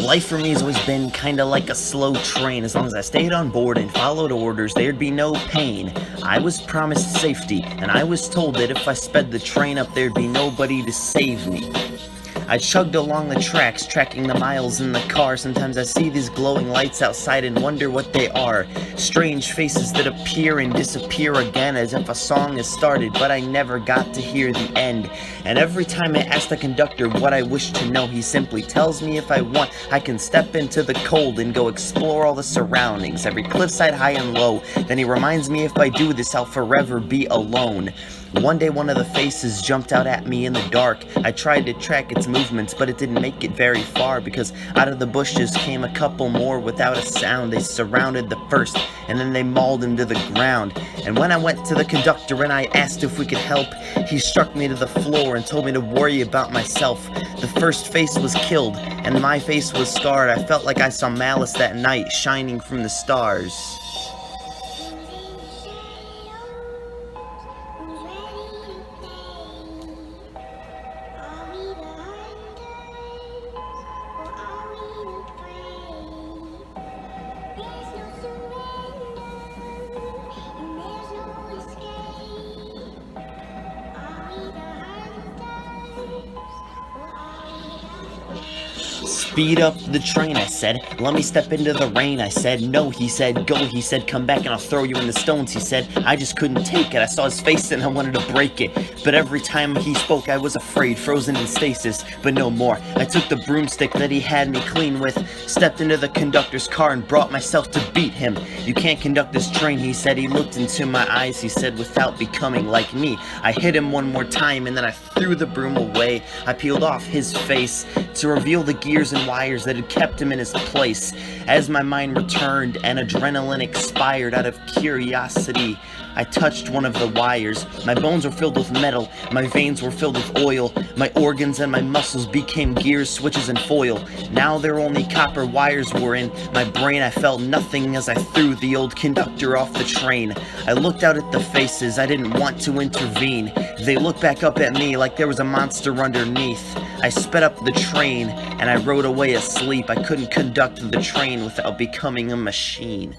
Life for me has always been kinda like a slow train. As long as I stayed on board and followed orders, there'd be no pain. I was promised safety, and I was told that if I sped the train up, there'd be nobody to save me. I chugged along the tracks, tracking the miles in the car. Sometimes I see these glowing lights outside and wonder what they are. Strange faces that appear and disappear again, as if a song has started, but I never got to hear the end. And every time I ask the conductor what I wish to know, he simply tells me if I want, I can step into the cold and go explore all the surroundings, every cliffside high and low. Then he reminds me if I do this, I'll forever be alone. One day one of the faces jumped out at me in the dark. I tried to track its movements, but it didn't make it very far, because out of the bushes came a couple more without a sound. They surrounded the first, and then they mauled him to the ground. And when I went to the conductor and I asked if we could help, he struck me to the floor and told me to worry about myself. The first face was killed, and my face was scarred. I felt like I saw malice that night shining from the stars. Speed up the train, I said. Let me step into the rain, I said. No, he said. Go, he said. Come back and I'll throw you in the stones, he said. I just couldn't take it. I saw his face and I wanted to break it. But every time he spoke, I was afraid, frozen in stasis. But no more. I took the broomstick that he had me clean with, stepped into the conductor's car and brought myself to beat him. You can't conduct this train, he said. He looked into my eyes, he said, without becoming like me. I hit him one more time and then I threw the broom away. I peeled off his face to reveal the gears and wires that had kept him in his place. As my mind returned and adrenaline expired, out of curiosity, I touched one of the wires. My bones were filled with metal, my veins were filled with oil, my organs and my muscles became gears, switches, and foil. Now there only copper wires were in my brain. I felt nothing as I threw the old conductor off the train. I looked out at the faces, I didn't want to intervene. They looked back up at me like there was a monster underneath. I sped up the train and I rode away asleep. I couldn't conduct the train without becoming a machine.